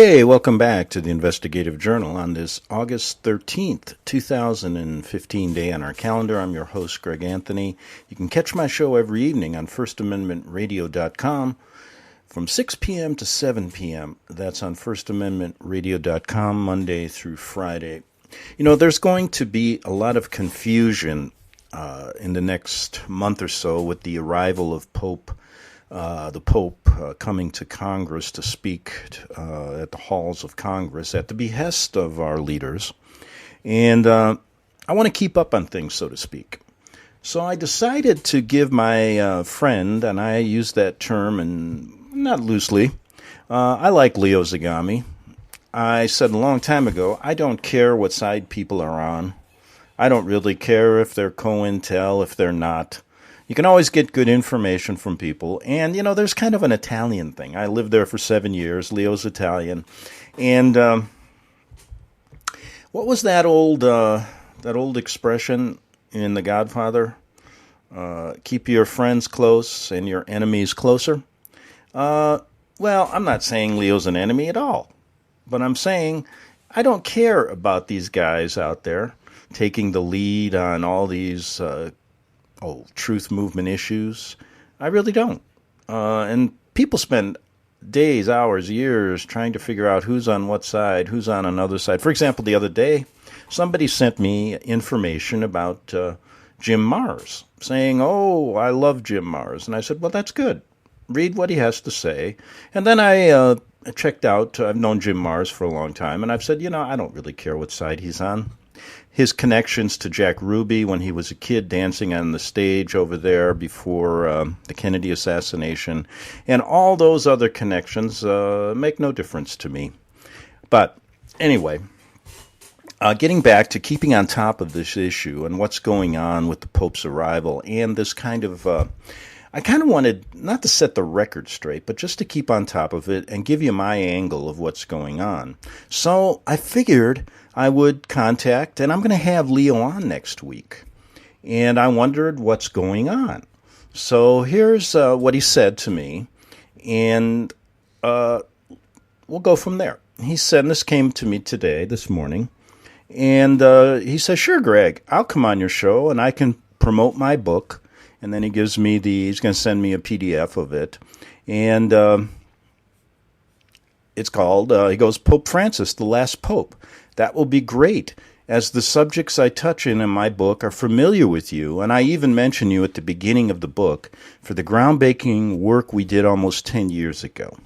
Hey, welcome back to the Investigative Journal on this August 13th, 2015 day on our calendar. I'm your host, Greg Anthony. You can catch my show every evening on FirstAmendmentRadio.com from 6 p.m. to 7 p.m. That's on FirstAmendmentRadio.com Monday through Friday. You know, there's going to be a lot of confusion in the next month or so with the arrival of the Pope coming to Congress to speak at the halls of Congress at the behest of our leaders. And I want to keep up on things, so to speak. So I decided to give my friend, and I use that term and not loosely, I like Leo Zagami. I said a long time ago, I don't care what side people are on. I don't really care if they're COINTEL, if they're not. You can always get good information from people. And, you know, there's kind of an Italian thing. I lived there for 7 years. Leo's Italian. And what was that old expression in The Godfather? Keep your friends close and your enemies closer. Well, I'm not saying Leo's an enemy at all. But I'm saying I don't care about these guys out there taking the lead on all these truth movement issues. I really don't. And people spend days, hours, years trying to figure out who's on what side, who's on another side. For example, the other day, somebody sent me information about Jim Marrs, saying, oh, I love Jim Marrs. And I said, well, that's good. Read what he has to say. And then I checked out, I've known Jim Marrs for a long time, and I've said, you know, I don't really care what side he's on. His connections to Jack Ruby when he was a kid dancing on the stage over there before the Kennedy assassination, and all those other connections make no difference to me. But anyway, getting back to keeping on top of this issue and what's going on with the Pope's arrival and this kind of I kind of wanted not to set the record straight, but just to keep on top of it and give you my angle of what's going on. So I figured I would contact, and I'm going to have Leo on next week. And I wondered what's going on. So here's what he said to me, and we'll go from there. He said, and this came to me today, this morning, and he says, sure, Greg, I'll come on your show, and I can promote my book. And then he gives me he's going to send me a PDF of it. And it's called, he goes, Pope Francis, the Last Pope. That will be great, as the subjects I touch in my book are familiar with you, and I even mention you at the beginning of the book for the groundbreaking work we did almost 10 years ago.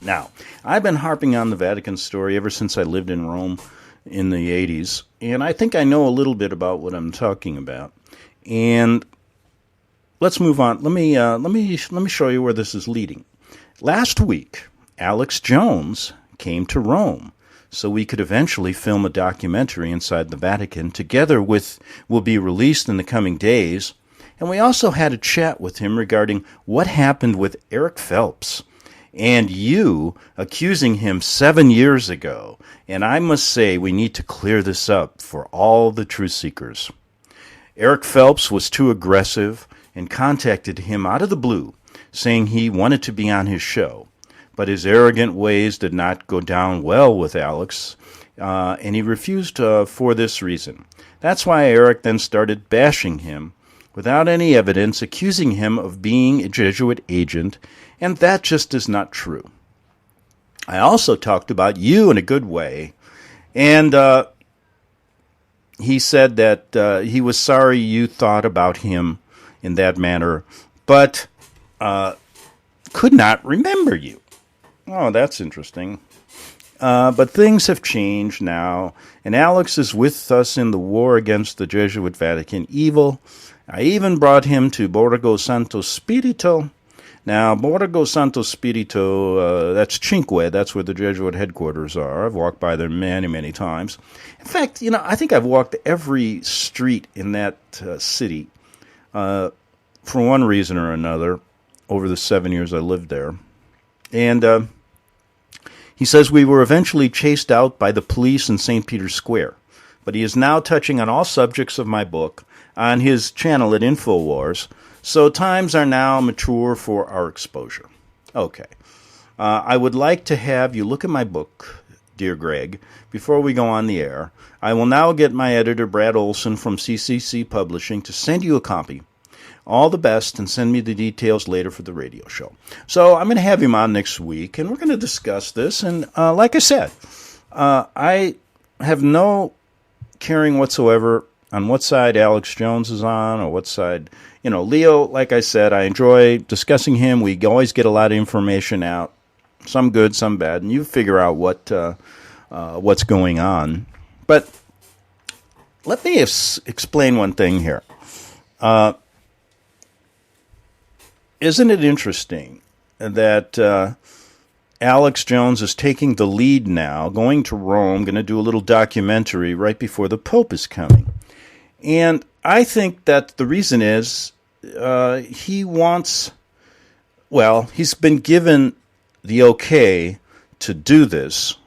Now, I've been harping on the Vatican story ever since I lived in Rome in the 80s, and I think I know a little bit about what I'm talking about. And let's move on. Let me show you where this is leading. Last week, Alex Jones came to Rome so we could eventually film a documentary inside the Vatican together with will be released in the coming days. And we also had a chat with him regarding what happened with Eric Phelps and you accusing him 7 years ago. And I must say we need to clear this up for all the truth seekers. Eric Phelps was too aggressive and contacted him out of the blue, saying he wanted to be on his show. But his arrogant ways did not go down well with Alex, and he refused for this reason. That's why Eric then started bashing him without any evidence, accusing him of being a Jesuit agent, and that just is not true. I also talked about you in a good way, and he said that he was sorry you thought about him in that manner, but could not remember you. Oh, that's interesting. But things have changed now, and Alex is with us in the war against the Jesuit Vatican evil. I even brought him to Borgo Santo Spirito. Now, Borgo Santo Spirito, that's Cinque, that's where the Jesuit headquarters are. I've walked by there many, many times. In fact, you know, I think I've walked every street in that city for one reason or another over the 7 years I lived there. And he says we were eventually chased out by the police in St. Peter's Square. But he is now touching on all subjects of my book on his channel at InfoWars. So times are now mature for our exposure. Okay. I would like to have you look at my book, dear Greg, before we go on the air. I will now get my editor, Brad Olson from CCC Publishing, to send you a copy. All the best, and send me the details later for the radio show. So I'm going to have him on next week, and we're going to discuss this. And like I said, I have no caring whatsoever on what side Alex Jones is on or what side, Leo, like I said, I enjoy discussing him. We always get a lot of information out, some good, some bad, and you figure out what's going on. But let me explain one thing here. Isn't it interesting that Alex Jones is taking the lead now, going to Rome, going to do a little documentary right before the Pope is coming? And I think that the reason is he's been given the okay to do this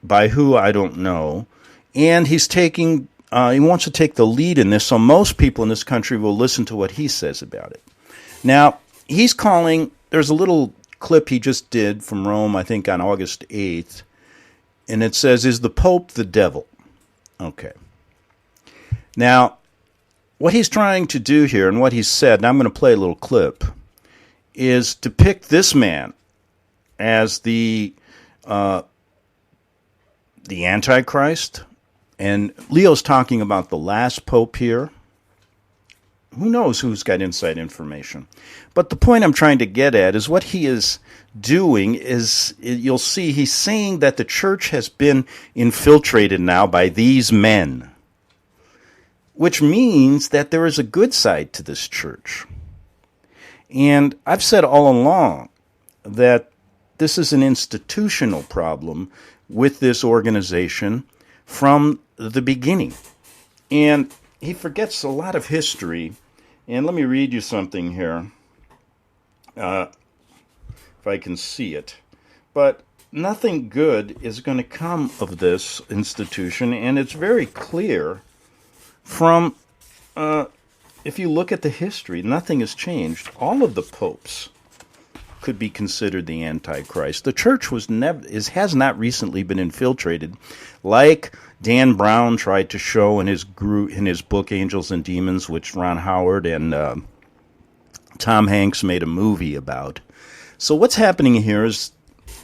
by who I don't know, and he wants to take the lead in this, so most people in this country will listen to what he says about it. Now, there's a little clip he just did from Rome, I think on August 8th, and it says, "Is the Pope the devil?" Okay. Now, what he's trying to do here, and what he said, and I'm going to play a little clip, is depict this man as the Antichrist, and Leo's talking about the last Pope here. Who knows who's got inside information? But the point I'm trying to get at is what he is doing is, you'll see, he's saying that the church has been infiltrated now by these men, which means that there is a good side to this church. And I've said all along that this is an institutional problem with this organization from the beginning. And he forgets a lot of history. And let me read you something here, if I can see it. But nothing good is going to come of this institution, and it's very clear from, if you look at the history, nothing has changed. All of the popes could be considered the Antichrist. The church has not recently been infiltrated, like Dan Brown tried to show in his book Angels and Demons, which Ron Howard and Tom Hanks made a movie about. So what's happening here is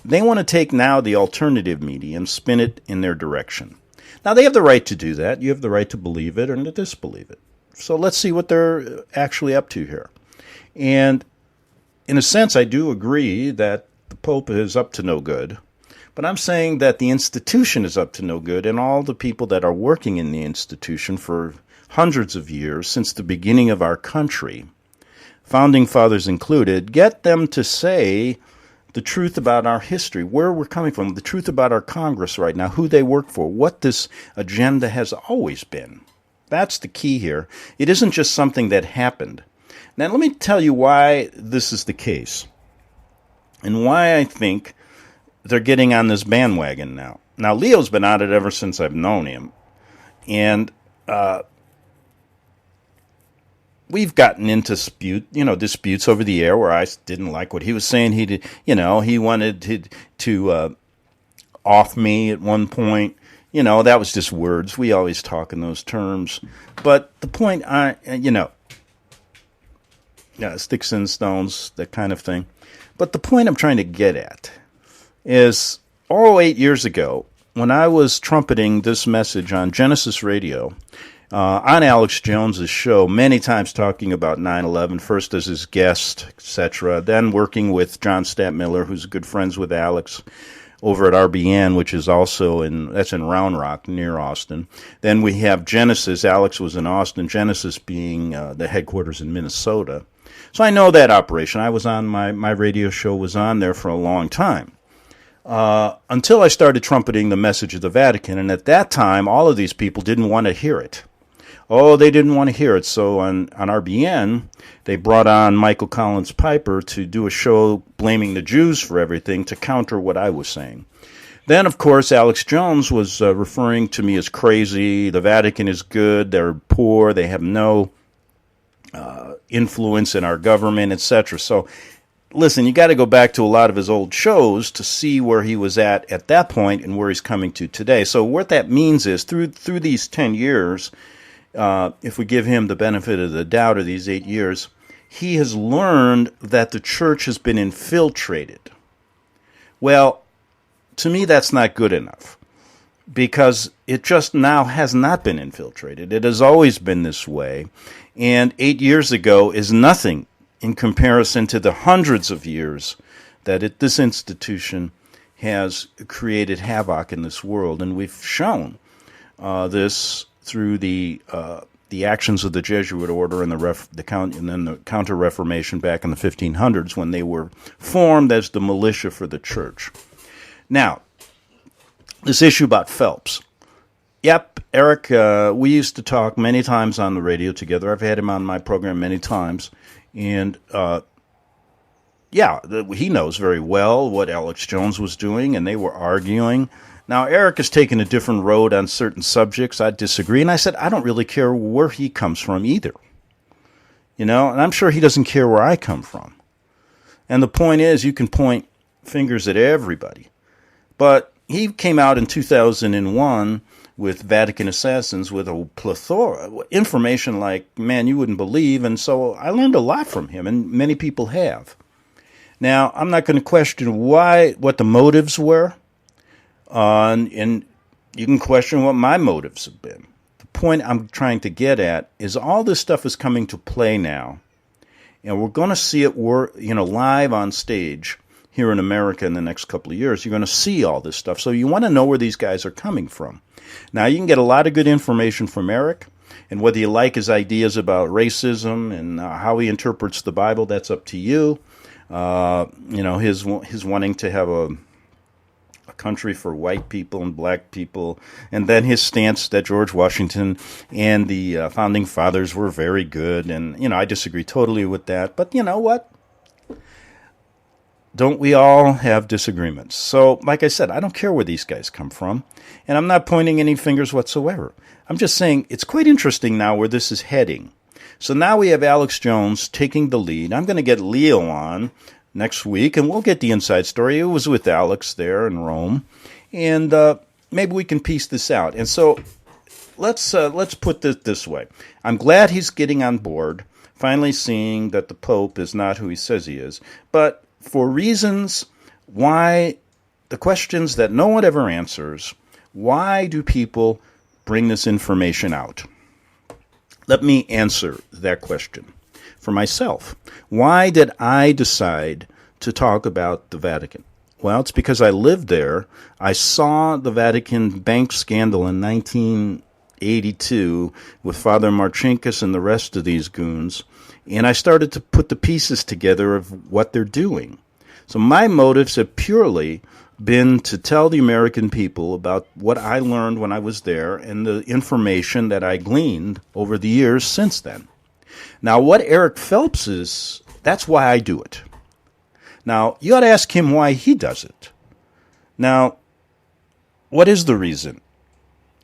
they want to take now the alternative media and spin it in their direction. Now, they have the right to do that. You have the right to believe it or to disbelieve it. So let's see what they're actually up to here. And in a sense, I do agree that the Pope is up to no good. But I'm saying that the institution is up to no good, and all the people that are working in the institution for hundreds of years, since the beginning of our country, founding fathers included, get them to say the truth about our history, where we're coming from, the truth about our Congress right now, who they work for, what this agenda has always been. That's the key here. It isn't just something that happened. Now, let me tell you why this is the case, and why I think they're getting on this bandwagon now. Now, Leo's been on it ever since I've known him, and we've gotten into disputes over the air where I didn't like what he was saying. He did, he wanted to off me at one point. That was just words. We always talk in those terms. But the point, sticks and stones, that kind of thing. But the point I'm trying to get at is 8 years ago, when I was trumpeting this message on Genesis Radio, on Alex Jones's show, many times talking about 9/11, first as his guest, etc., then working with John Stattmiller, who's good friends with Alex, over at RBN, which is also in Round Rock, near Austin. Then we have Genesis. Alex was in Austin, Genesis being the headquarters in Minnesota. So I know that operation. I was on, my radio show was on there for a long time. Until I started trumpeting the message of the Vatican, and at that time, all of these people didn't want to hear it. Oh, they didn't want to hear it. So on RBN, they brought on Michael Collins Piper to do a show blaming the Jews for everything to counter what I was saying. Then, of course, Alex Jones was referring to me as crazy. The Vatican is good. They're poor. They have no influence in our government, etc. So listen, you got to go back to a lot of his old shows to see where he was at that point and where he's coming to today. So what that means is through these 10 years, if we give him the benefit of the doubt of these 8 years, he has learned that the church has been infiltrated. Well, to me, that's not good enough, because it just now has not been infiltrated. It has always been this way. And 8 years ago is nothing in comparison to the hundreds of years that this institution has created havoc in this world. And we've shown this through the actions of the Jesuit order and then the Counter-Reformation back in the 1500s, when they were formed as the militia for the church. Now, this issue about Phelps. Yep, Eric, we used to talk many times on the radio together. I've had him on my program many times. And, he knows very well what Alex Jones was doing, and they were arguing. Now, Eric has taken a different road on certain subjects. I disagree. And I said, I don't really care where he comes from either. And I'm sure he doesn't care where I come from. And the point is, you can point fingers at everybody. But he came out in 2001 with Vatican Assassins with a plethora of information like, man, you wouldn't believe. And so I learned a lot from him, and many people have. Now, I'm not going to question what the motives were, and you can question what my motives have been. The point I'm trying to get at is all this stuff is coming to play now, and we're going to see it live on stage here in America in the next couple of years. You're going to see all this stuff. So you want to know where these guys are coming from. Now, you can get a lot of good information from Eric, and whether you like his ideas about racism and how he interprets the Bible, that's up to you. His wanting to have a country for white people and black people, and then his stance that George Washington and the Founding Fathers were very good. And, I disagree totally with that. But you know what? Don't we all have disagreements? So, like I said, I don't care where these guys come from, and I'm not pointing any fingers whatsoever. I'm just saying it's quite interesting now where this is heading. So now we have Alex Jones taking the lead. I'm going to get Leo on next week, and we'll get the inside story. It was with Alex there in Rome, and maybe we can piece this out. And so let's put this way. I'm glad he's getting on board, finally seeing that the Pope is not who he says he is, but for reasons why, the questions that no one ever answers, why do people bring this information out? Let me answer that question for myself. Why did I decide to talk about the Vatican? Well, it's because I lived there. I saw the Vatican bank scandal in 1982 with Father Marcinkus and the rest of these goons, and I started to put the pieces together of what they're doing. So my motives have purely been to tell the American people about what I learned when I was there and the information that I gleaned over the years since then. Now, what Eric Phelps is, that's why I do it. Now, you ought to ask him why he does it. Now, what is the reason?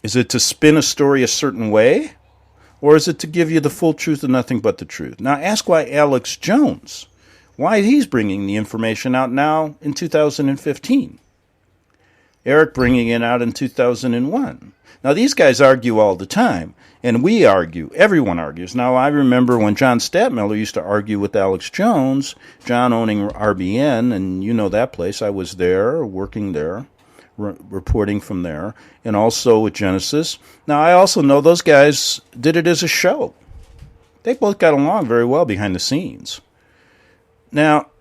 Is it to spin a story a certain way? Or is it to give you the full truth and nothing but the truth? Now, ask why Alex Jones, why he's bringing the information out now in 2015. Eric bringing it out in 2001. Now, these guys argue all the time, and we argue. Everyone argues. Now, I remember when John Stadtmiller used to argue with Alex Jones, John owning RBN, and you know that place. I was there, working there, reporting from there, and also with Genesis. Now, I also know those guys did it as a show. They both got along very well behind the scenes. Now,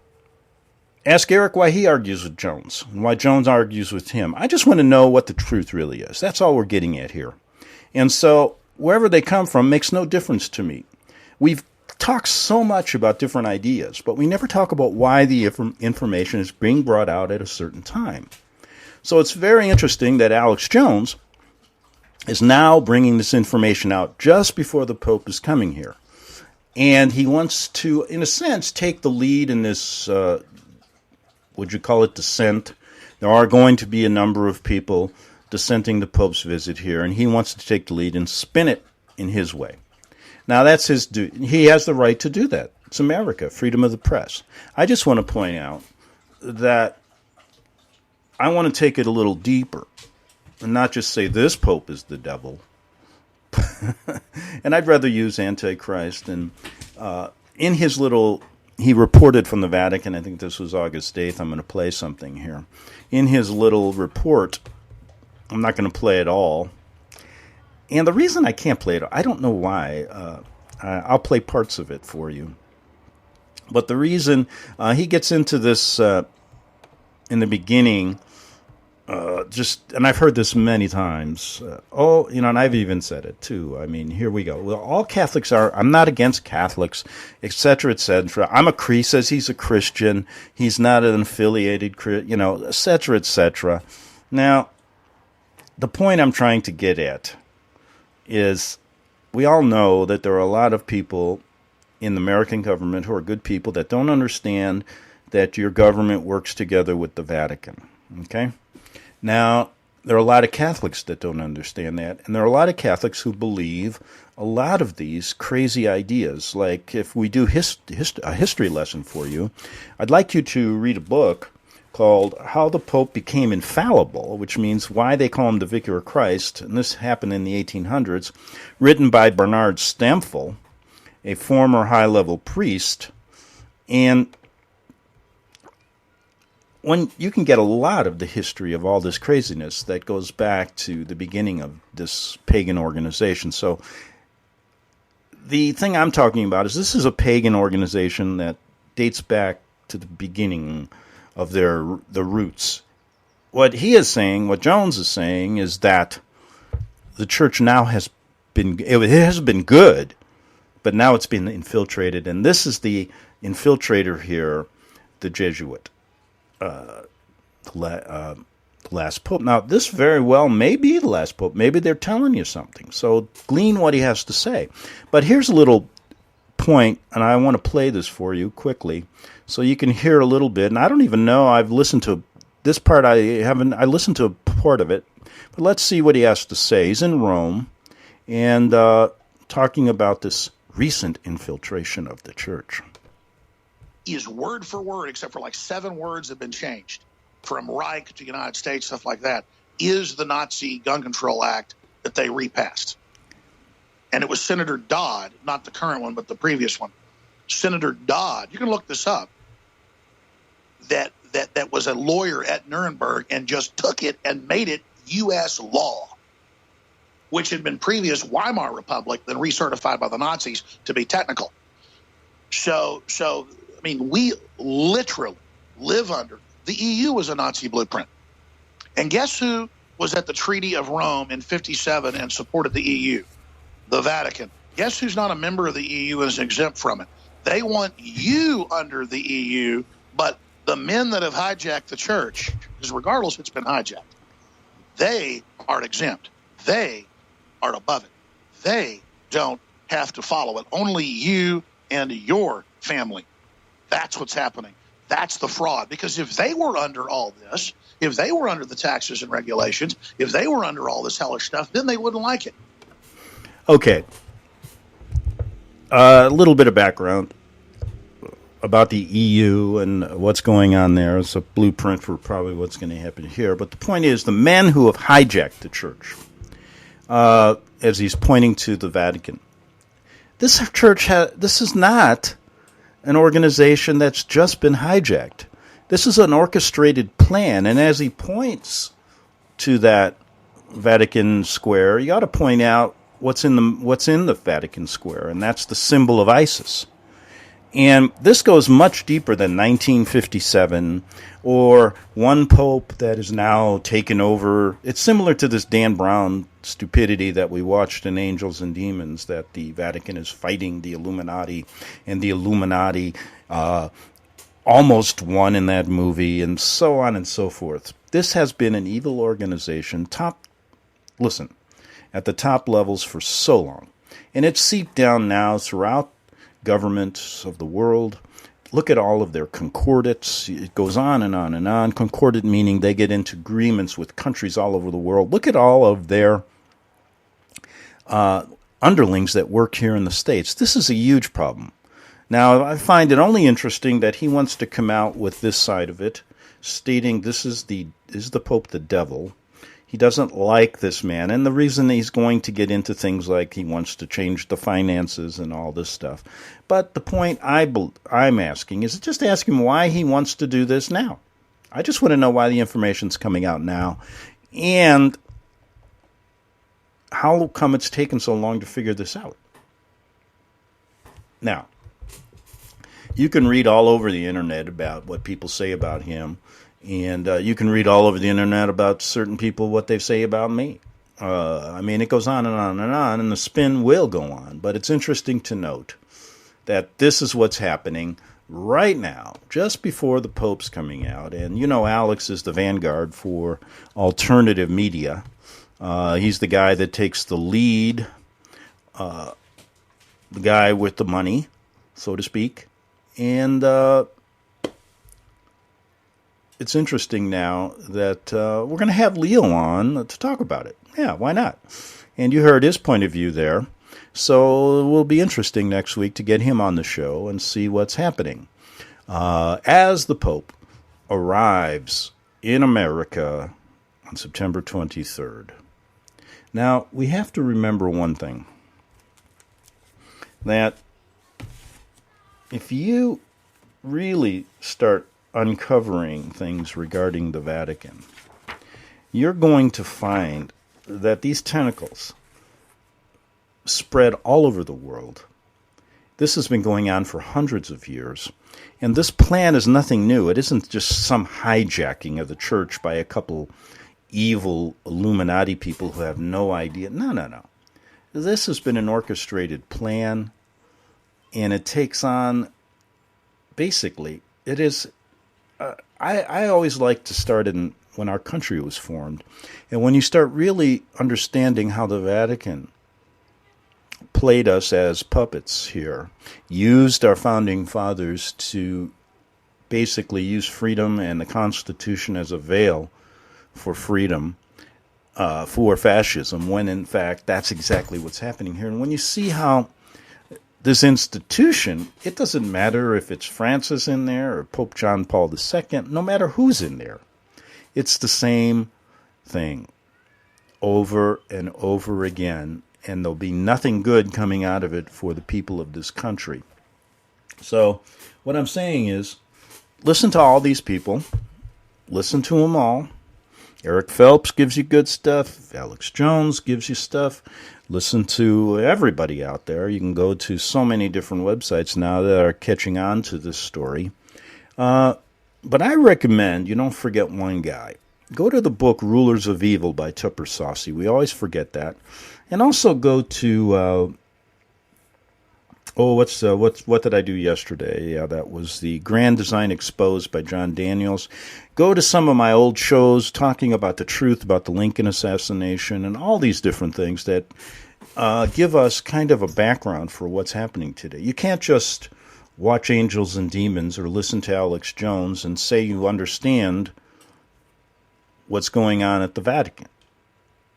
ask Eric why he argues with Jones and why Jones argues with him. I just want to know what the truth really is. That's all we're getting at here. And so wherever they come from makes no difference to me. We've talked so much about different ideas, but we never talk about why the information is being brought out at a certain time. So it's very interesting that Alex Jones is now bringing this information out just before the Pope is coming here. And he wants to, in a sense, take the lead in this, would you call it descent? There are going to be a number of people dissenting the Pope's visit here, and he wants to take the lead and spin it in his way. Now, that's his duty. He has the right to do that. It's America, freedom of the press. I just want to point out that I want to take it a little deeper and not just say this pope is the devil. And I'd rather use Antichrist. And in his little, he reported from the Vatican, I think this was August 8th, I'm going to play something here. In his little report, I'm not going to play it all. And the reason I can't play it, I don't know why. I'll play parts of it for you. But the reason he gets into this in the beginning, and I've heard this many times. And I've even said it too. I mean, here we go. Well, all Catholics are. I'm not against Catholics, etc., etc. He says he's a Christian. He's not an affiliated, etc., etc. Now, the point I'm trying to get at is, we all know that there are a lot of people in the American government who are good people that don't understand that your government works together with the Vatican. Okay? Now, there are a lot of Catholics that don't understand that, and there are a lot of Catholics who believe a lot of these crazy ideas. Like, if we do a history lesson for you, I'd like you to read a book called How the Pope Became Infallible, which means why they call him the Vicar of Christ, and this happened in the 1800s, written by Bernard Stamfel, a former high-level priest. And when you can get a lot of the history of all this craziness that goes back to the beginning of this pagan organization. So the thing I'm talking about is, this is a pagan organization that dates back to the beginning of the roots. What he is saying, what Jones is saying, is that the church now has been good, but now it's been infiltrated, and this is the infiltrator here, the Jesuit, the last pope. Now, this very well may be the last pope. Maybe they're telling you something. So glean what he has to say. But here's a little point, and I want to play this for you quickly so you can hear a little bit. And I don't even know, I've listened to this part, I listened to a part of it, but let's see what he has to say. He's in Rome, and talking about this recent infiltration of the church. Is word for word, except for like 7 words have been changed from Reich to United States, stuff like that, is the Nazi Gun Control Act that they repassed. And it was Senator Dodd, not the current one, but the previous one. Senator Dodd, you can look this up, that was a lawyer at Nuremberg and just took it and made it U.S. law, which had been previous Weimar Republic, then recertified by the Nazis to be technical. So I mean, we literally live under, the EU was a Nazi blueprint. And guess who was at the Treaty of Rome in 1957 and supported the EU? The Vatican. Guess who's not a member of the EU and is exempt from it? They want you under the EU, but the men that have hijacked the church, because regardless it's been hijacked, they are exempt. They are above it. They don't have to follow it. Only you and your family. That's what's happening. That's the fraud. Because if they were under all this, if they were under the taxes and regulations, if they were under all this hellish stuff, then they wouldn't like it. Okay. A little bit of background about the EU and what's going on there. It's a blueprint for probably what's going to happen here. But the point is, the men who have hijacked the church, as he's pointing to the Vatican, this is not an organization that's just been hijacked. This is an orchestrated plan. And as he points to that Vatican Square, you got to point out what's in the Vatican Square, and that's the symbol of ISIS. And this goes much deeper than 1957 or one pope that is now taken over. It's similar to this Dan Brown stupidity that we watched in Angels and Demons, that the Vatican is fighting the Illuminati, and the Illuminati almost won in that movie, and so on and so forth. This has been an evil organization, at the top levels for so long. And it's seeped down now throughout governments of the world. Look at all of their concordats. It goes on and on and on. Concordat meaning they get into agreements with countries all over the world. Look at all of their underlings that work here in the States. This is a huge problem. Now, I find it only interesting that he wants to come out with this side of it, stating is the Pope the devil. He doesn't like this man, and the reason he's going to get into things like he wants to change the finances and all this stuff. But the point I'm asking is just ask him why he wants to do this now. I just want to know why the information's coming out now, and how come it's taken so long to figure this out. Now, you can read all over the internet about what people say about him, and you can read all over the internet about certain people, what they say about me. I mean, it goes on and on and on, and the spin will go on. But it's interesting to note that this is what's happening right now, just before the Pope's coming out. And you know, Alex is the vanguard for alternative media. He's the guy that takes the lead, the guy with the money, so to speak. And it's interesting now that we're going to have Leo on to talk about it. Yeah, why not? And you heard his point of view there. So it will be interesting next week to get him on the show and see what's happening. As the Pope arrives in America on September 23rd. Now, we have to remember one thing. That if you really start uncovering things regarding the Vatican, you're going to find that these tentacles spread all over the world. This has been going on for hundreds of years, and this plan is nothing new. It isn't just some hijacking of the church by a couple evil Illuminati people who have no idea. No. This has been an orchestrated plan, and it takes on, basically, it is, I always like to start in when our country was formed, and when you start really understanding how the Vatican played us as puppets here, used our founding fathers to basically use freedom and the Constitution as a veil for freedom, for fascism, when in fact that's exactly what's happening here. And when you see how this institution, it doesn't matter if it's Francis in there or Pope John Paul II, no matter who's in there, it's the same thing over and over again, and there'll be nothing good coming out of it for the people of this country. So what I'm saying is, listen to all these people, listen to them all. Eric Phelps gives you good stuff. Alex Jones gives you stuff. Listen to everybody out there. You can go to so many different websites now that are catching on to this story. But I recommend you don't forget one guy. Go to the book Rulers of Evil by Tupper Saucy. We always forget that. And also go to, what did I do yesterday? Yeah, that was the Grand Design Exposed by John Daniels. Go to some of my old shows talking about the truth about the Lincoln assassination and all these different things that give us kind of a background for what's happening today. You can't just watch Angels and Demons or listen to Alex Jones and say you understand what's going on at the Vatican.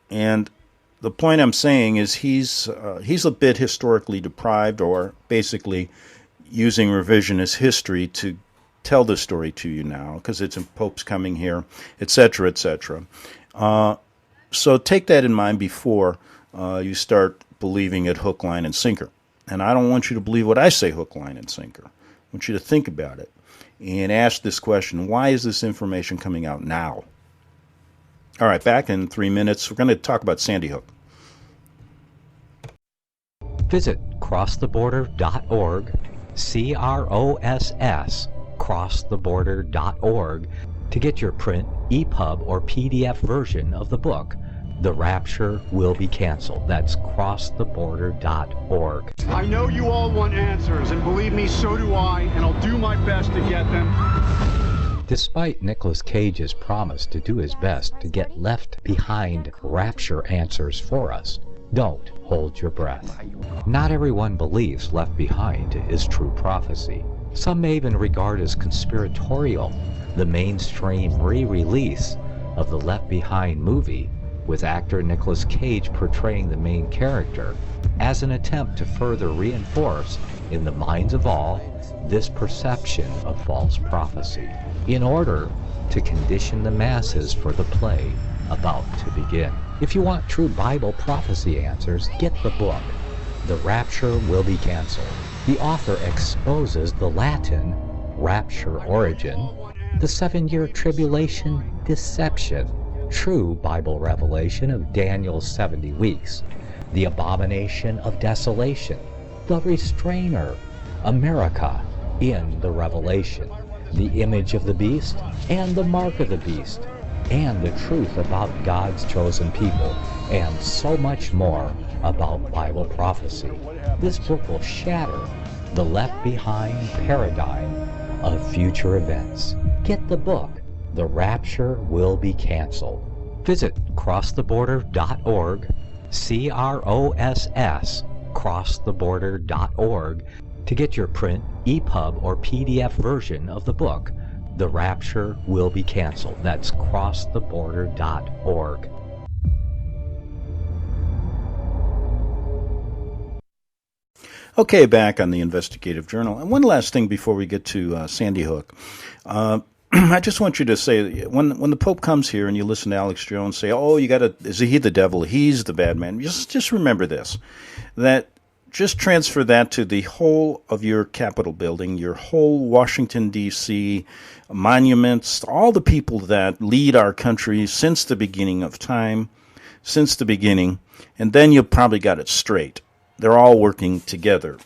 And the point I'm saying is he's a bit historically deprived, or basically using revisionist history to tell this story to you now, because it's in Pope's coming here, etc., etc. So take that in mind before you start believing it hook, line, and sinker. And I don't want you to believe what I say hook, line, and sinker. I want you to think about it and ask this question: why is this information coming out now? All right, back in 3 minutes, we're going to talk about Sandy Hook. Visit crosstheborder.org, CROSS, crosstheborder.org, to get your print, EPUB, or PDF version of the book, The Rapture Will Be Canceled. That's crosstheborder.org. I know you all want answers, and believe me, so do I, and I'll do my best to get them. Despite Nicolas Cage's promise to do his best to get left behind rapture answers for us, don't hold your breath. Not everyone believes Left Behind is true prophecy. Some may even regard as conspiratorial the mainstream re-release of the Left Behind movie with actor Nicolas Cage portraying the main character as an attempt to further reinforce in the minds of all this perception of false prophecy, in order to condition the masses for the play about to begin. If you want true Bible prophecy answers, get the book, The Rapture Will Be Canceled. The author exposes the Latin rapture origin, the 7-year tribulation deception, true Bible revelation of Daniel's 70 weeks, the abomination of desolation, the restrainer, America in the Revelation, the image of the beast and the mark of the beast, and the truth about God's chosen people, and so much more about Bible prophecy. This book will shatter the left behind paradigm of future events. Get the book, The Rapture Will Be Canceled. Visit crosstheborder.org, CROSS, crosstheborder.org, to get your print, EPUB, or PDF version of the book, The Rapture Will Be Canceled. That's crosstheborder.org. Okay, back on the Investigative Journal. And one last thing before we get to Sandy Hook. I just want you to say, when the Pope comes here and you listen to Alex Jones say, oh, is he the devil? He's the bad man. Just remember this, that just transfer that to the whole of your Capitol building, your whole Washington, D.C., monuments, all the people that lead our country since the beginning of time, and then you probably got it straight. They're all working together.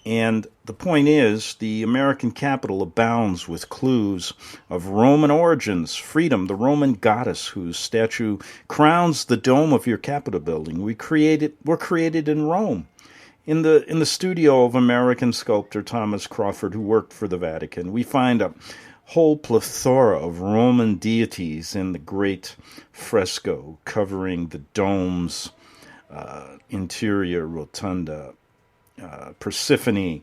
And the point is, the American Capitol abounds with clues of Roman origins, freedom, the Roman goddess whose statue crowns the dome of your Capitol building. We're created in Rome, in the studio of American sculptor Thomas Crawford, who worked for the Vatican. We find a whole plethora of Roman deities in the great fresco covering the dome's interior rotunda. Persephone,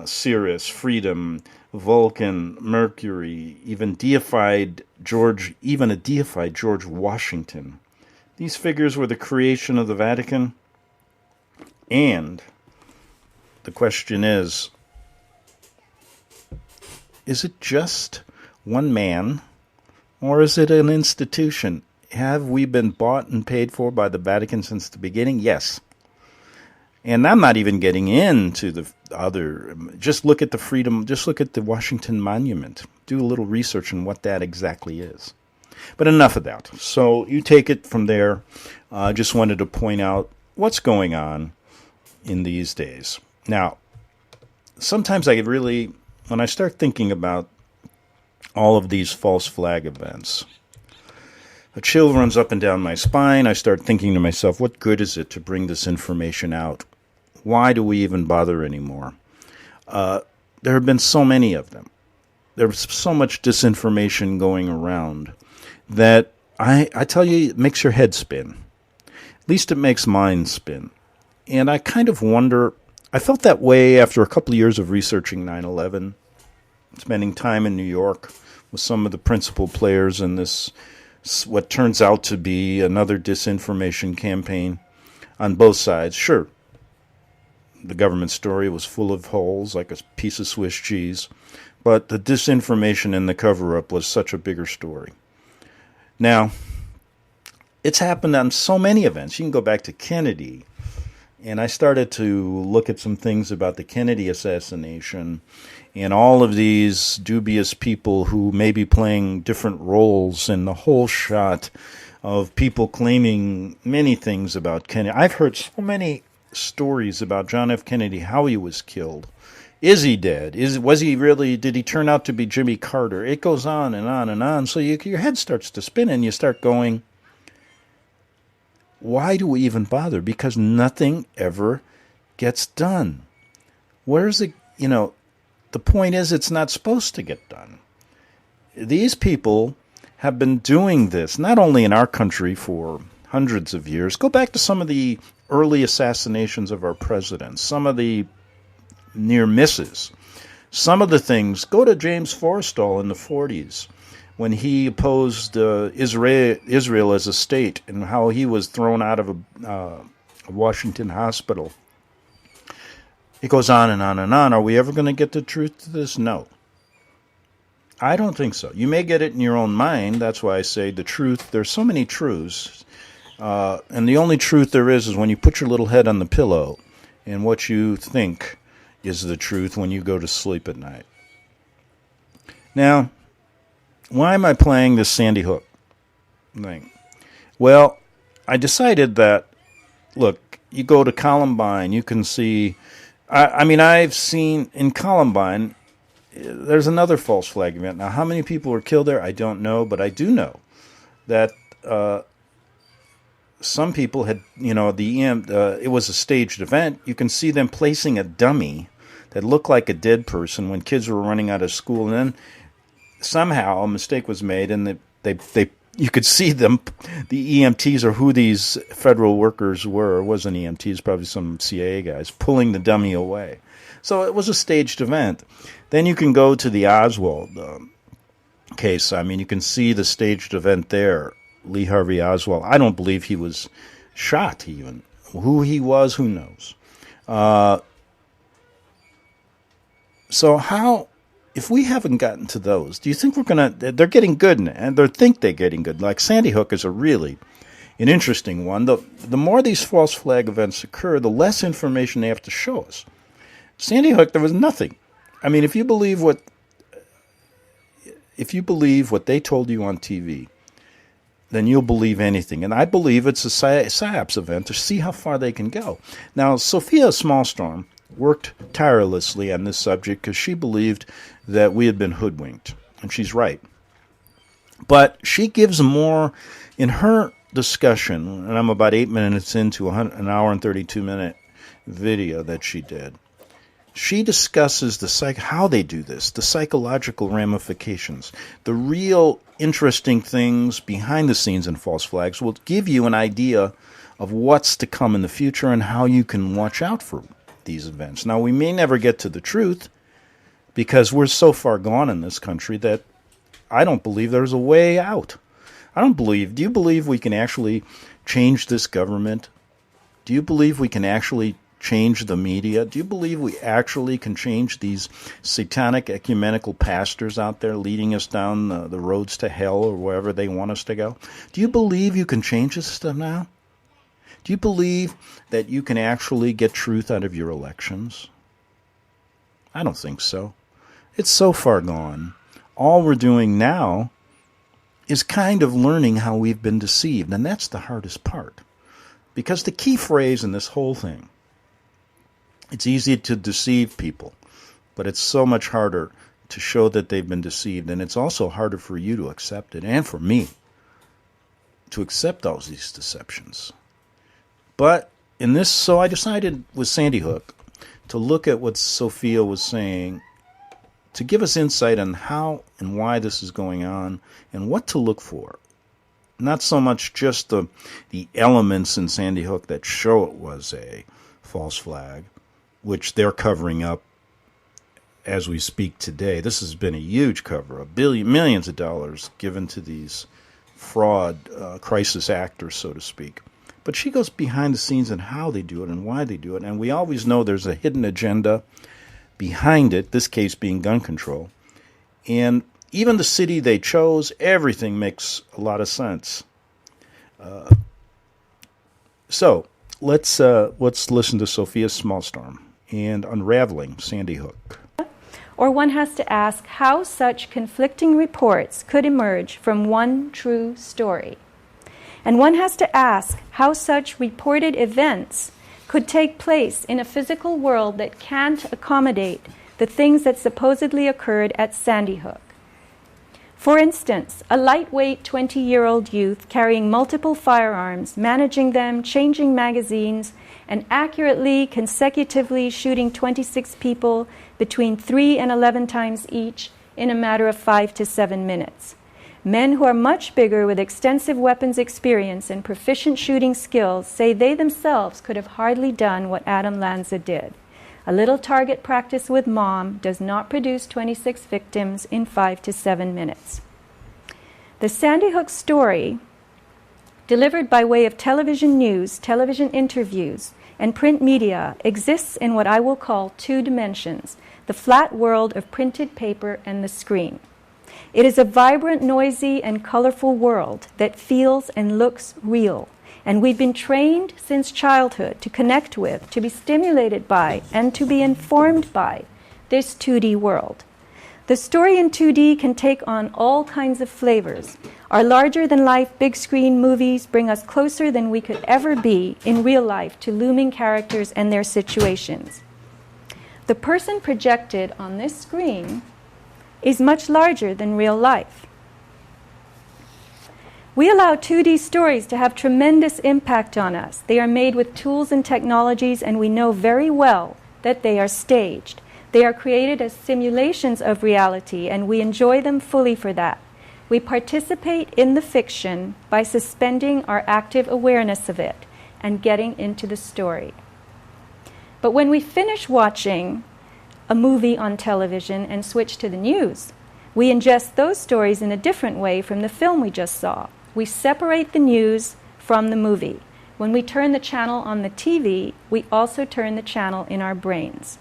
Ceres, Freedom, Vulcan, Mercury, even a deified George Washington. These figures were the creation of the Vatican, and the question is it just one man, or is it an institution? Have we been bought and paid for by the Vatican since the beginning? Yes. And I'm not even getting into the other. Just look at the freedom. Just look at the Washington Monument. Do a little research on what that exactly is. But enough of that. So you take it from there. I just wanted to point out what's going on in these days. Now, sometimes when I start thinking about all of these false flag events, a chill runs up and down my spine. I start thinking to myself, what good is it to bring this information out? Why do we even bother anymore? There have been so many of them. There's so much disinformation going around that I tell you, it makes your head spin. At least it makes mine spin. And I kind of wonder, I felt that way after a couple of years of researching 9/11, spending time in New York with some of the principal players in this, what turns out to be another disinformation campaign on both sides. Sure, the government story was full of holes like a piece of Swiss cheese, but the disinformation and the cover-up was such a bigger story. Now, it's happened on so many events. You can go back to Kennedy, and I started to look at some things about the Kennedy assassination and all of these dubious people who may be playing different roles in the whole shot of people claiming many things about Kennedy. I've heard so many stories about John F. Kennedy, how he was killed. Is he dead? Was he really? Did he turn out to be Jimmy Carter? It goes on and on and on. So your head starts to spin and you start going, why do we even bother? Because nothing ever gets done. Where's it? The point is, it's not supposed to get done. These people have been doing this, not only in our country for hundreds of years. Go back to some of the early assassinations of our presidents, some of the near misses, some of the things. Go to James Forrestal in the 40s when he opposed Israel as a state and how he was thrown out of a Washington hospital It goes on and on and on. Are we ever going to get the truth to this? No. I don't think so. You may get it in your own mind. That's why I say the truth. There's so many truths. And the only truth there is when you put your little head on the pillow and what you think is the truth when you go to sleep at night. Now, why am I playing this Sandy Hook thing? Well, I decided that, look, you go to Columbine, you can see, I've seen in Columbine, there's another false flag event. Now, how many people were killed there? I don't know, but I do know that some people had, it was a staged event. You can see them placing a dummy that looked like a dead person when kids were running out of school, and then somehow a mistake was made, and they you could see them, the EMTs or who these federal workers were, it wasn't EMTs, probably some CIA guys, pulling the dummy away. So it was a staged event. Then you can go to the Oswald case. You can see the staged event there. Lee Harvey Oswald. I don't believe he was shot even. Who he was, who knows? So how, if we haven't gotten to those, do you think they're getting good, and they think they're getting good. Like Sandy Hook is an interesting one. The more these false flag events occur, the less information they have to show us. Sandy Hook, there was nothing. If you believe what they told you on TV, then you'll believe anything. And I believe it's a PSYOPs event to see how far they can go. Now, Sophia Smallstorm worked tirelessly on this subject because she believed that we had been hoodwinked. And she's right. But she gives more in her discussion, and I'm about 8 minutes into an hour and 32-minute video that she did. She discusses how they do this, the psychological ramifications, the real interesting things behind the scenes in false flags will give you an idea of what's to come in the future and how you can watch out for these events. Now, we may never get to the truth because we're so far gone in this country that I don't believe there's a way out. Do you believe we can actually change this government? Do you believe we can actually change the media? Do you believe we actually can change these satanic ecumenical pastors out there leading us down the roads to hell or wherever they want us to go? Do you believe you can change this stuff now? Do you believe that you can actually get truth out of your elections? I don't think so. It's so far gone. All we're doing now is kind of learning how we've been deceived, and that's the hardest part. Because the key phrase in this whole thing, it's easy to deceive people, but it's so much harder to show that they've been deceived, and it's also harder for you to accept it, and for me to accept all these deceptions. But in this, so I decided with Sandy Hook to look at what Sophia was saying to give us insight on how and why this is going on and what to look for. Not so much just the elements in Sandy Hook that show it was a false flag, which they're covering up as we speak today. This has been a huge cover-up, millions of dollars given to these fraud crisis actors, so to speak. But she goes behind the scenes on how they do it and why they do it. And we always know there's a hidden agenda behind it, this case being gun control. And even the city they chose, everything makes a lot of sense. So let's listen to Sophia Smallstorm and unraveling Sandy Hook. Or one has to ask how such conflicting reports could emerge from one true story. And one has to ask how such reported events could take place in a physical world that can't accommodate the things that supposedly occurred at Sandy Hook. For instance, a lightweight 20-year-old youth carrying multiple firearms, managing them, changing magazines, and accurately, consecutively shooting 26 people between 3 and 11 times each in a matter of 5 to 7 minutes. Men who are much bigger with extensive weapons experience and proficient shooting skills say they themselves could have hardly done what Adam Lanza did. A little target practice with mom does not produce 26 victims in 5 to 7 minutes. The Sandy Hook story, delivered by way of television news, television interviews, and print media exists in what I will call two dimensions, the flat world of printed paper and the screen. It is a vibrant, noisy, and colorful world that feels and looks real. And we've been trained since childhood to connect with, to be stimulated by, and to be informed by this 2D world. The story in 2D can take on all kinds of flavors. Our larger-than-life big-screen movies bring us closer than we could ever be in real life to looming characters and their situations. The person projected on this screen is much larger than real life. We allow 2D stories to have tremendous impact on us. They are made with tools and technologies, and we know very well that they are staged. They are created as simulations of reality, and we enjoy them fully for that. We participate in the fiction by suspending our active awareness of it and getting into the story. But when we finish watching a movie on television and switch to the news, we ingest those stories in a different way from the film we just saw. We separate the news from the movie. When we turn the channel on the TV, we also turn the channel in our brains.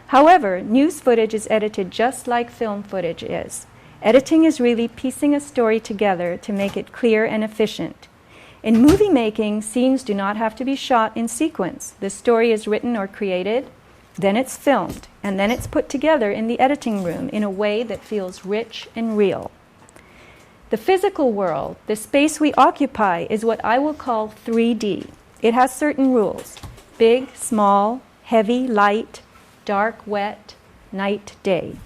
However, news footage is edited just like film footage is. Editing is really piecing a story together to make it clear and efficient. In movie making, scenes do not have to be shot in sequence. The story is written or created, then it's filmed, and then it's put together in the editing room in a way that feels rich and real. The physical world, the space we occupy, is what I will call 3D. It has certain rules: big, small, heavy, light, dark, wet, night, day.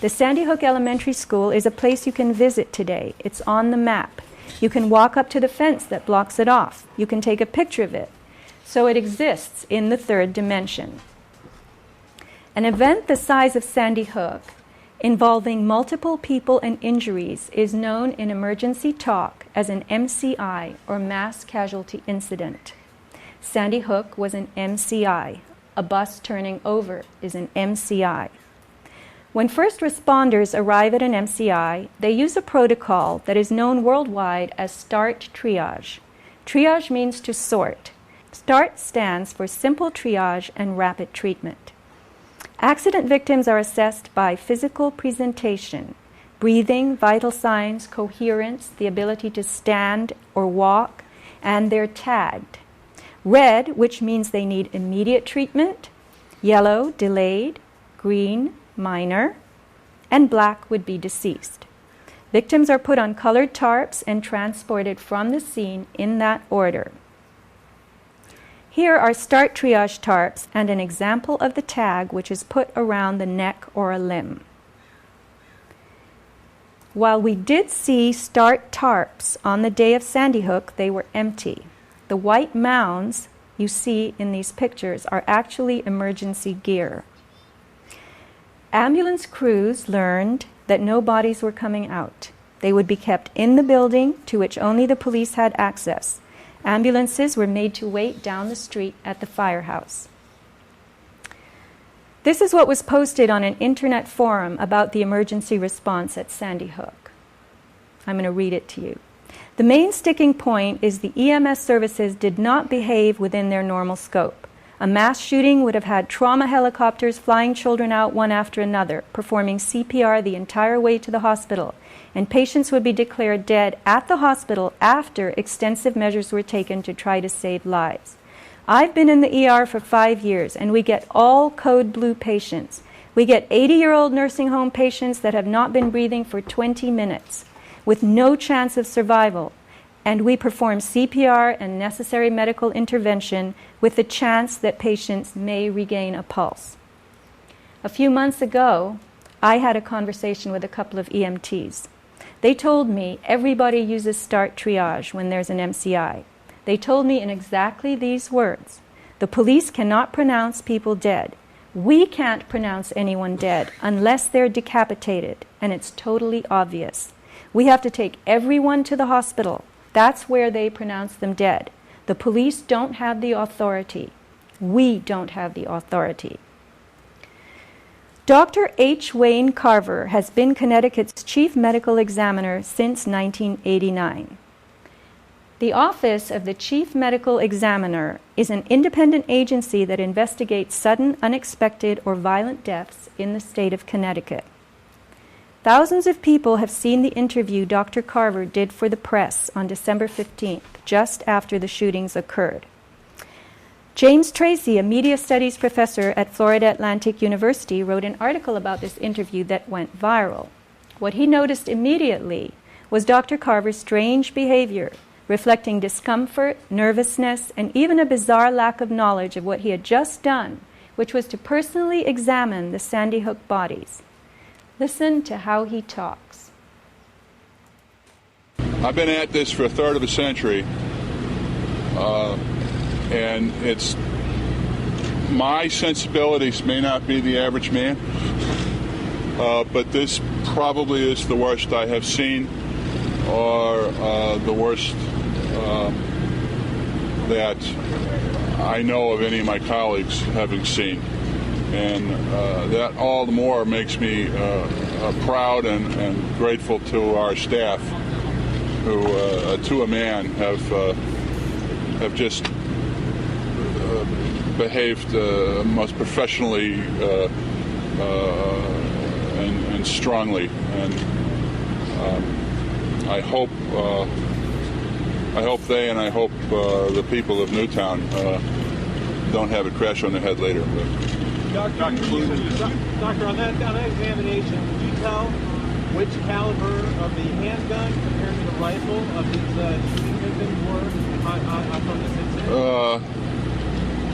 The Sandy Hook Elementary School is a place you can visit today. It's on the map. You can walk up to the fence that blocks it off. You can take a picture of it. So it exists in the third dimension. An event the size of Sandy Hook, involving multiple people and injuries, is known in emergency talk as an MCI, or mass casualty incident. Sandy Hook was an MCI. A bus turning over is an MCI. When first responders arrive at an MCI, they use a protocol that is known worldwide as START triage. Triage means to sort. START stands for simple triage and rapid treatment. Accident victims are assessed by physical presentation, breathing, vital signs, coherence, the ability to stand or walk, and they're tagged. Red, which means they need immediate treatment; yellow, delayed; green, minor; and black would be deceased. Victims are put on colored tarps and transported from the scene in that order. Here are START triage tarps and an example of the tag, which is put around the neck or a limb. While we did see START tarps on the day of Sandy Hook, they were empty. The white mounds you see in these pictures are actually emergency gear. Ambulance crews learned that no bodies were coming out. They would be kept in the building to which only the police had access. Ambulances were made to wait down the street at the firehouse. This is what was posted on an internet forum about the emergency response at Sandy Hook. I'm going to read it to you. The main sticking point is the EMS services did not behave within their normal scope. A mass shooting would have had trauma helicopters flying children out one after another, performing CPR the entire way to the hospital, and patients would be declared dead at the hospital after extensive measures were taken to try to save lives. I've been in the ER for 5 years, and we get all code blue patients. We get 80-year-old nursing home patients that have not been breathing for 20 minutes, with no chance of survival, and we perform CPR and necessary medical intervention with the chance that patients may regain a pulse. A few months ago, I had a conversation with a couple of EMTs. They told me everybody uses START triage when there's an MCI. They told me in exactly these words: the police cannot pronounce people dead. We can't pronounce anyone dead unless they're decapitated, and it's totally obvious. We have to take everyone to the hospital. That's where they pronounce them dead. The police don't have the authority. We don't have the authority. Dr. H. Wayne Carver has been Connecticut's chief medical examiner since 1989. The Office of the Chief Medical Examiner is an independent agency that investigates sudden, unexpected, or violent deaths in the state of Connecticut. Thousands of people have seen the interview Dr. Carver did for the press on December 15th, just after the shootings occurred. James Tracy, a media studies professor at Florida Atlantic University, wrote an article about this interview that went viral. What he noticed immediately was Dr. Carver's strange behavior, reflecting discomfort, nervousness, and even a bizarre lack of knowledge of what he had just done, which was to personally examine the Sandy Hook bodies. Listen to how he talks. I've been at this for a third of a century, and it's my sensibilities may not be the average man, but this probably is the worst I have seen, or the worst that I know of any of my colleagues having seen. And that all the more makes me proud and grateful to our staff, who, to a man, have just behaved most professionally and strongly. And I hope they and I hope the people of Newtown don't have it crash on their head later. Doctor, on that examination, did you tell which caliber of the handgun compared to the rifle of these shooting victims were from this incident?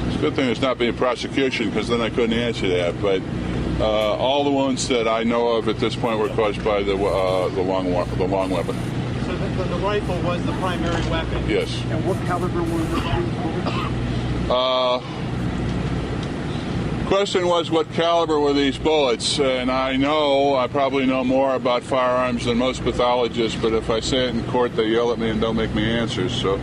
It's a good thing there's not being prosecution, because then I couldn't answer that. But all the wounds that I know of at this point were caused by the long weapon. So the rifle was the primary weapon? Yes. And what caliber were the bullets? Question was, what caliber were these bullets? And I probably know more about firearms than most pathologists, but if I say it in court, they yell at me and don't make me answer. So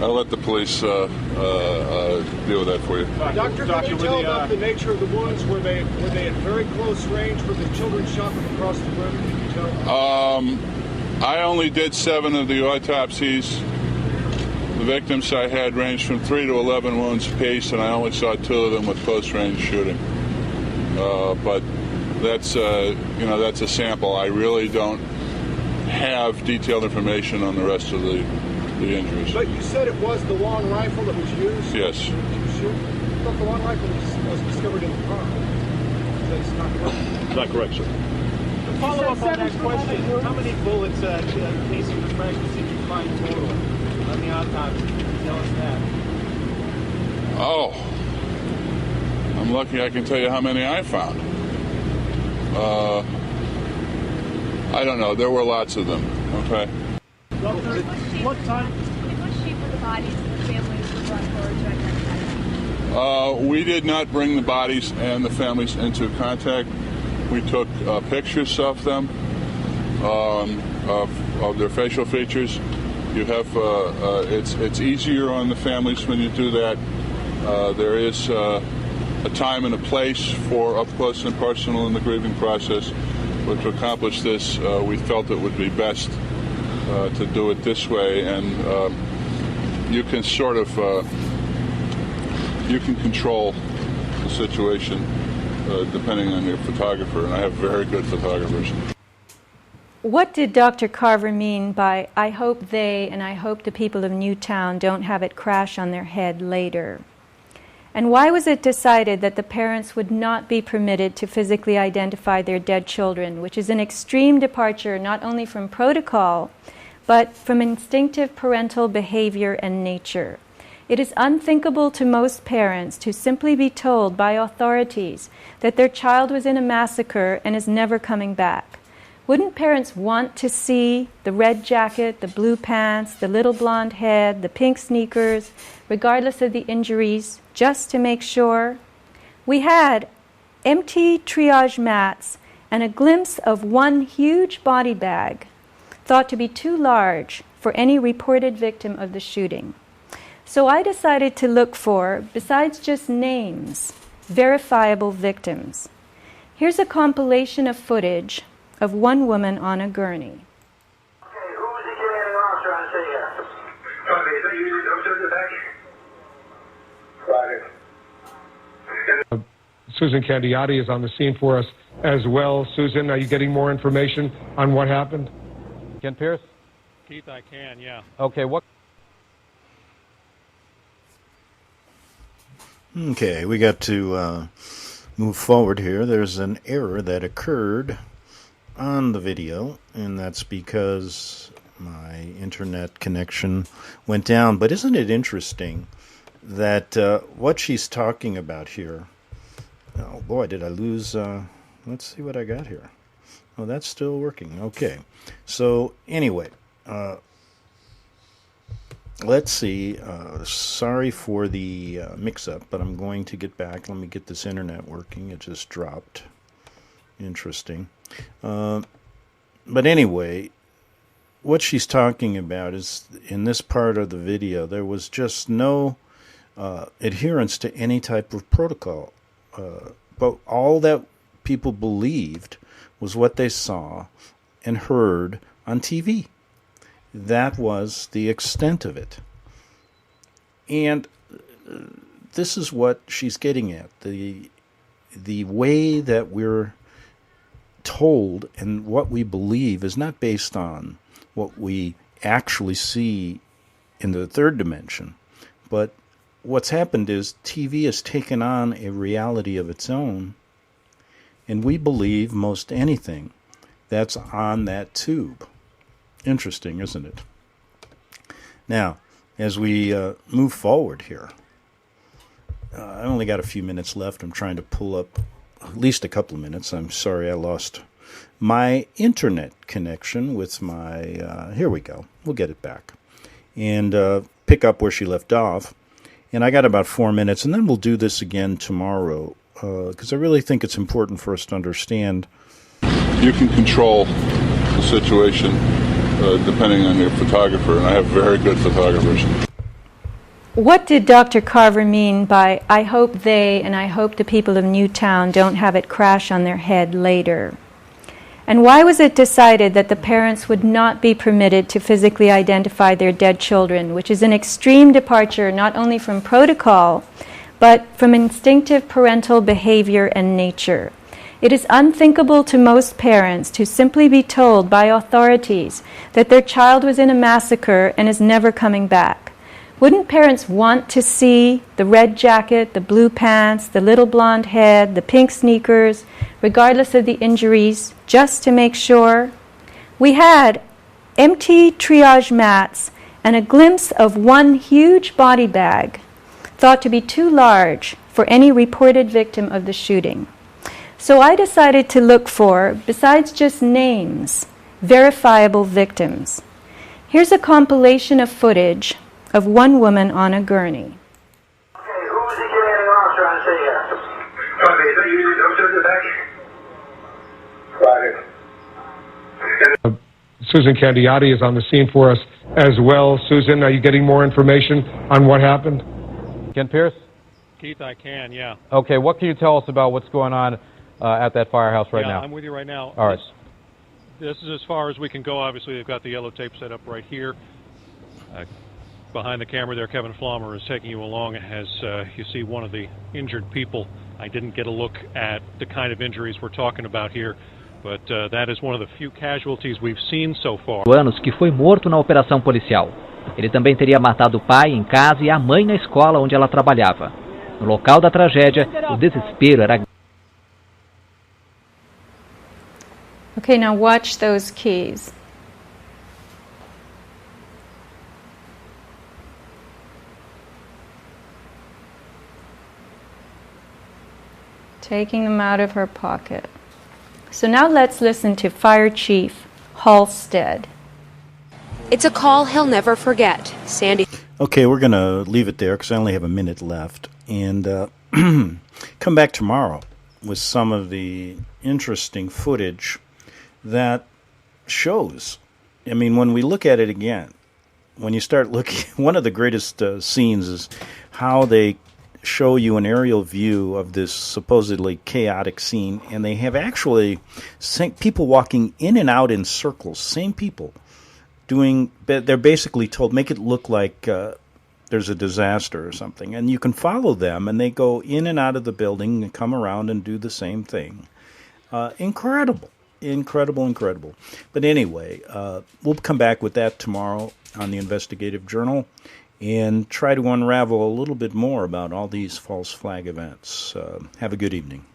I'll let the police deal with that for you. Doctor, can you tell about the nature of the wounds? Were they at very close range? Were the children shot from across the room? Can you tell? I only did 7 of the autopsies. The victims I had ranged from 3 to 11 wounds apiece, and I only saw 2 of them with close-range shooting. But that's that's a sample. I really don't have detailed information on the rest of the injuries. But you said it was the long rifle that was used? Yes. I thought the long rifle was discovered in the car. That's not correct. Not correct, sir. To follow up on that question, how many bullets casing the fragments did you find total on the autopsy? Can you tell us that? Oh, I'm lucky I can tell you how many I found. I don't know. There were lots of them. Okay. Doctor, what time? What shape were the bodies of the families were brought forward to identify? We did not bring the bodies and the families into contact. We took pictures of them, of their facial features. You have it's easier on the families when you do that. There is a time and a place for up close and personal in the grieving process. But to accomplish this, we felt it would be best to do it this way, and you can sort of you can control the situation depending on your photographer, and I have very good photographers. What did Dr. Carver mean by, I hope they and I hope the people of Newtown don't have it crash on their head later? And why was it decided that the parents would not be permitted to physically identify their dead children, which is an extreme departure not only from protocol, but from instinctive parental behavior and nature? It is unthinkable to most parents to simply be told by authorities that their child was in a massacre and is never coming back. Wouldn't parents want to see the red jacket, the blue pants, the little blonde head, the pink sneakers, regardless of the injuries, just to make sure? We had empty triage mats and a glimpse of one huge body bag, thought to be too large for any reported victim of the shooting. So I decided to look for, besides just names, verifiable victims. Here's a compilation of footage of one woman on a gurney. Okay, who was he getting off trying to say? Susan Candiotti is on the scene for us as well. Susan, are you getting more information on what happened? Ken Pierce? Keith, I can, yeah. Okay, what? Okay, we got to move forward here. There's an error that occurred on the video, and that's because my internet connection went down. But isn't it interesting that what she's talking about here... Oh, boy, did I lose... let's see what I got here. Oh, that's still working. Okay. So, anyway, let's see. Sorry for the mix-up, but I'm going to get back. Let me get this internet working. It just dropped. Interesting. But anyway, what she's talking about is, in this part of the video, there was just no adherence to any type of protocol. But all that people believed was what they saw and heard on TV. That was the extent of it. And this is what she's getting at. The way that we're told and what we believe is not based on what we actually see in the third dimension. But what's happened is TV has taken on a reality of its own, and we believe most anything that's on that tube. Interesting, isn't it? Now, as we move forward here, I only got a few minutes left. I'm trying to pull up at least a couple of minutes. I'm sorry I lost my internet connection with my... here we go. We'll get it back. And pick up where she left off. And I got about 4 minutes, and then we'll do this again tomorrow, because I really think it's important for us to understand. You can control the situation depending on your photographer, and I have very good photographers. What did Dr. Carver mean by, I hope they and I hope the people of Newtown don't have it crash on their head later? And why was it decided that the parents would not be permitted to physically identify their dead children, which is an extreme departure not only from protocol, but from instinctive parental behavior and nature? It is unthinkable to most parents to simply be told by authorities that their child was in a massacre and is never coming back. Wouldn't parents want to see the red jacket, the blue pants, the little blonde head, the pink sneakers, regardless of the injuries, just to make sure? We had empty triage mats and a glimpse of one huge body bag, thought to be too large for any reported victim of the shooting. So I decided to look for, besides just names, verifiable victims. Here's a compilation of footage of one woman on a gurney. Okay, who was he getting off trying to say here? Okay, is that you upstairs the back? Right. Susan Candiotti is on the scene for us as well. Susan, are you getting more information on what happened? Ken Pierce? Keith, I can, yeah. Okay, what can you tell us about what's going on at that firehouse right now? I'm with you right now. All right. This is as far as we can go. Obviously, they've got the yellow tape set up right here. Behind the camera there, Kevin Flommer is taking you along as you see one of the injured people. I didn't get a look at the kind of injuries we're talking about here, but that is one of the few casualties we've seen so far. Anos que foi morto na operação policial. Ele também teria matado o pai em casa e a mãe na escola onde ela trabalhava. No local da tragédia, o desespero era... Okay, now watch those keys. Taking them out of her pocket. So now let's listen to Fire Chief Halstead. It's a call he'll never forget. Sandy. Okay, we're going to leave it there because I only have a minute left. And come back tomorrow with some of the interesting footage that shows. I mean, when we look at it again, when you start looking, one of the greatest scenes is how they show you an aerial view of this supposedly chaotic scene, and they have actually people walking in and out in circles, same people, they're basically told, make it look like there's a disaster or something, and you can follow them, and they go in and out of the building and come around and do the same thing. Incredible. But anyway, we'll come back with that tomorrow on the Investigative Journal and try to unravel a little bit more about all these false flag events. Have a good evening.